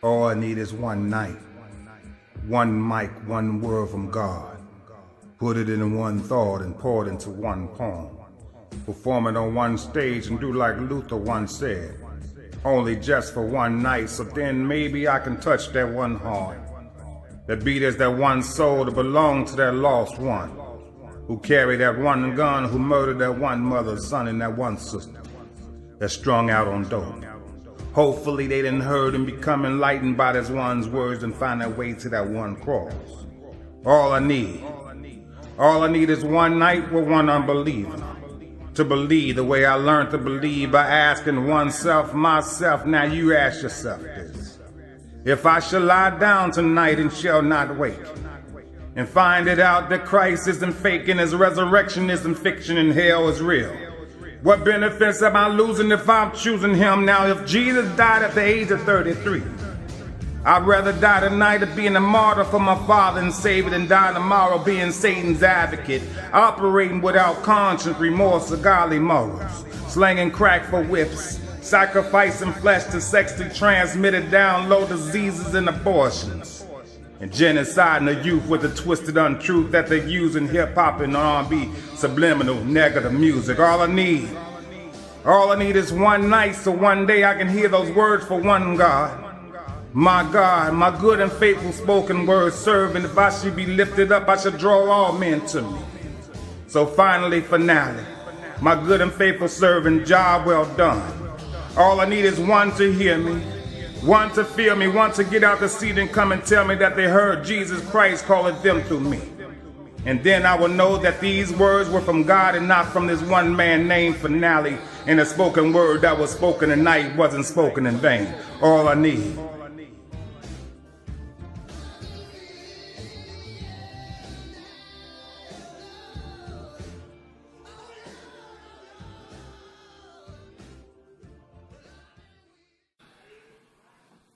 All I need is one night, one mic, one word from God. Put it in one thought and pour it into one poem. Perform it on one stage and do like Luther once said. Only just for one night, so then maybe I can touch that one heart. That beat is that one soul that belonged to that lost one. Who carried that one gun, who murdered that one mother's son and that one sister. That strung out on dope. Hopefully they didn't heard and become enlightened by this one's words and find their way to that one cross. All I need is one night with one unbeliever. To believe the way I learned to believe by asking oneself, myself, now you ask yourself this. If I shall lie down tonight and shall not wake, and find it out that Christ isn't fake and his resurrection isn't fiction and hell is real, what benefits am I losing if I'm choosing him? Now if Jesus died at the age of 33, I'd rather die tonight of being a martyr for my Father and Savior than die tomorrow being Satan's advocate, operating without conscience, remorse, or godly morals, slanging crack for whips, sacrificing flesh to sexually transmitted down low diseases and abortions, and genociding the youth with the twisted untruth that they use in hip-hop and R&B, subliminal, negative music. All I need is one night so one day I can hear those words for one God, my good and faithful spoken words serving. If I should be lifted up, I should draw all men to me. So finally, my good and faithful servant, job well done. All I need is one to hear me, one to feel me, one to get out the seat and come and tell me that they heard Jesus Christ calling them through me. And then I will know that these words were from God and not from this one man named Finale, and a spoken word that was spoken tonight wasn't spoken in vain. All I need.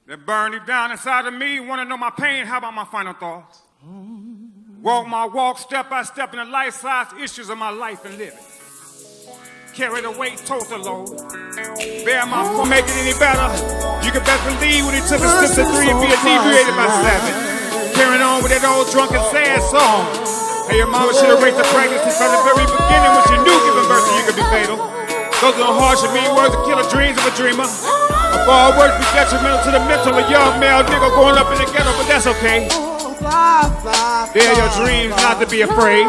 That burn deep down inside of me, want to know my pain, how about my final thoughts? Walk my walk, step by step in the life-size issues of my life and living. Carry the weight, total load. Bear my fault, make it any better. You can best believe when he took a sip of 3 and be inebriated by 7. Carrying on with that old drunken sad song. Hey, your mama should have raised the pregnancy from the very beginning when she knew giving birth to you could be fatal. Those are the harsh and mean words that kill the dreams of a dreamer. All words be detrimental to the mental of a young male nigga growing up in the ghetto, but that's okay. Dare your dreams not to be afraid.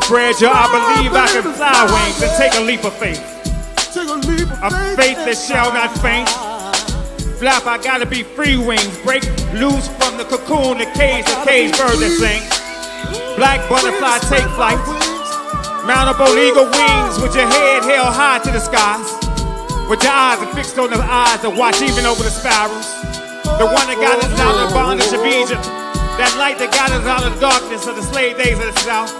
Spread your I believe I can fly wings and take a leap of faith. A faith that shall not faint. Flap, I gotta be free wings. Break loose from the cocoon, the cage bird that sings. Black butterfly, take flight. Mount up on eagle wings with your head held high to the skies. With your eyes are fixed on the eyes that watch even over the spirals. The one that got us out of the bondage of Egypt. That light that got us out of the darkness of the slave days of the South.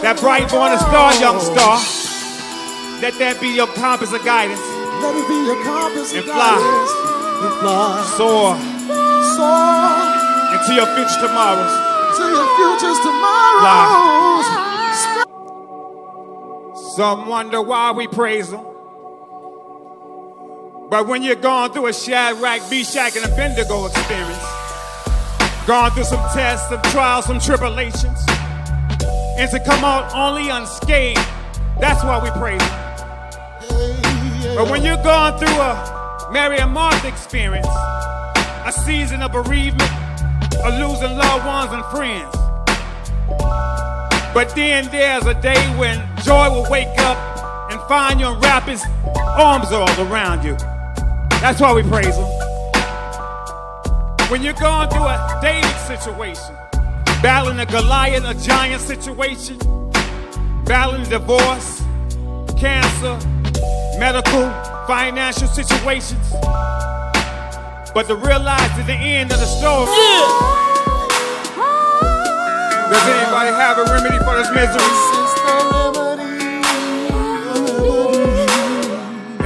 That bright morning star, young star. Let that be your compass of guidance. Let it be your compass and fly. And fly. Soar. Soar. Into your future tomorrows. To your futures tomorrows. Fly. Some wonder why we praise him. But when you're going through a Shadrach, Meshach, and Abednego experience, gone through some tests, some trials, some tribulations, and to come out only unscathed, that's why we praise him. But when you're going through a Mary and Martha experience, a season of bereavement, of losing loved ones and friends, but then there's a day when joy will wake up and find you and wrap his arms all around you. That's why we praise him. When you're going through a David situation, battling a Goliath, a giant situation, battling divorce, cancer, medical, financial situations, but to realize at the end of the story, does anybody have a remedy for this misery?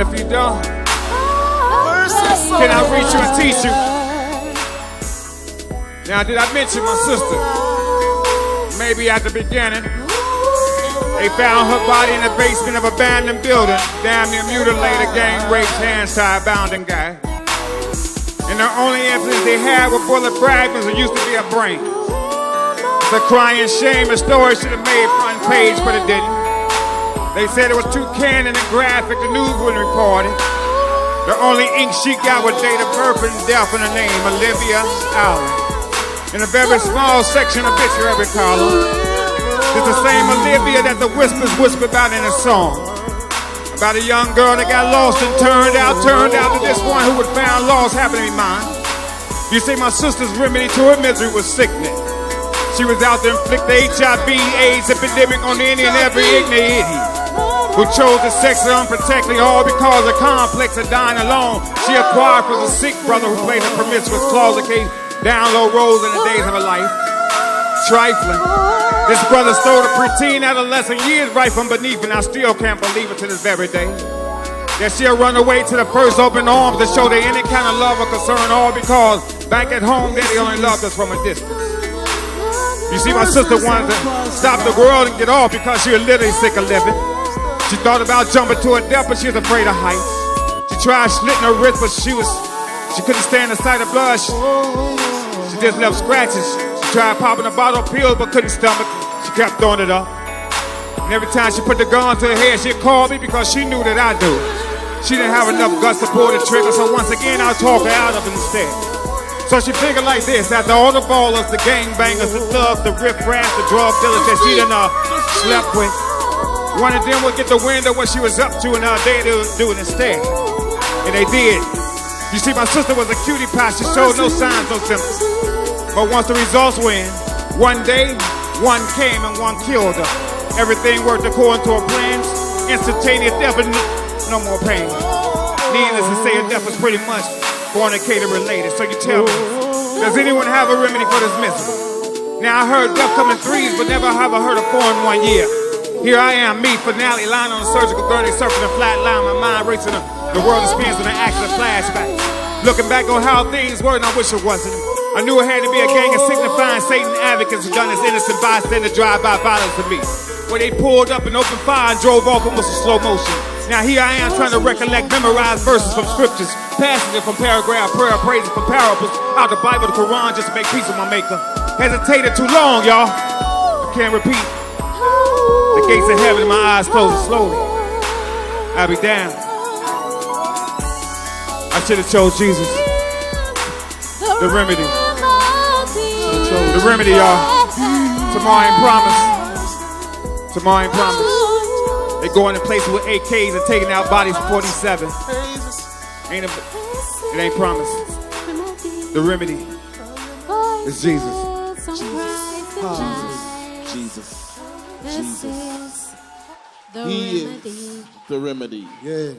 If you don't, can I reach you and teach you? Now, did I mention my sister? Maybe at the beginning. They found her body in the basement of an abandoned building. Damn near mutilated, gang raped, hands tied, bound and gagged. the only evidence they had were bullet fragments that used to be a brain. It's a crying shame. The story should have made front page, but it didn't. They said it was too candid and graphic. The news wouldn't report it. The only ink she got was date of birth and death in the name, Olivia Allen. In a very small section of obituary column, it's the same Olivia that the whispers whisper about in a song. About a young girl that got lost and turned out that this one who was found lost happened to be mine. You see, my sister's remedy to her misery was sickness. She was out to inflict the HIV/AIDS epidemic on any and every ignorant idiot who chose to sex her unprotectedly, all because the complex of dying alone she acquired from a sick brother who played a promiscuous closet case down low roads in the days of her life. Trifling. This brother stole a preteen adolescent years right from beneath, and I still can't believe it to this very day. That she'll run away to the first open arms to show there any kind of love or concern, all because back at home daddy only loved us from a distance. You see, my sister wanted to stop the world and get off because she was literally sick of living. She thought about jumping to her death, but she was afraid of heights. She tried slitting her wrist, but she couldn't stand the sight of blood. She just left scratches. She tried popping a bottle of pills, but couldn't stomach. She kept throwing it up. And every time she put the gun to her head, she'd call me because she knew that I do. She didn't have enough guts to pull the trigger, so once again I'll talk her out of it instead. So she figured like this: after all the ballers, the gangbangers, the thugs, the riff-raff, the drug dealers that she done slept with, one of them would get the wind of what she was up to, and they would do it instead. And they did. You see, my sister was a cutie pie. She showed no signs, no symptoms. But once the results were in, one day, one came and one killed her. Everything worked according to her plans. Instantaneous death and no more pain. Needless to say, her death was pretty much fornicator related. So you tell me, does anyone have a remedy for this misery? Now I heard death come in threes, but never have I heard of four in 1 year. Here I am, me, finale, lying on a surgical gurney, surfing a flat line, my mind racing the world experiencing an accident flashback. Looking back on how things were, and I wish it wasn't. I knew it had to be a gang of signifying Satan advocates who done this innocent bystander drive-by violence to me. Where they pulled up and opened fire and drove off almost in slow motion. Now here I am trying to recollect, memorize verses from scriptures, passages from paragraph, prayer, praises from parables, out the Bible, the Quran, just to make peace with my maker. Hesitated too long, y'all. I can't repeat. The gates of heaven, my eyes closing slowly. I'll be down. I should have chose Jesus. The remedy. The remedy, y'all. Tomorrow ain't promised. Tomorrow ain't promised. They going in places with AKs and taking out bodies for 47. It ain't promised. The remedy is Jesus. Jesus. Jesus. He is the remedy. Yes.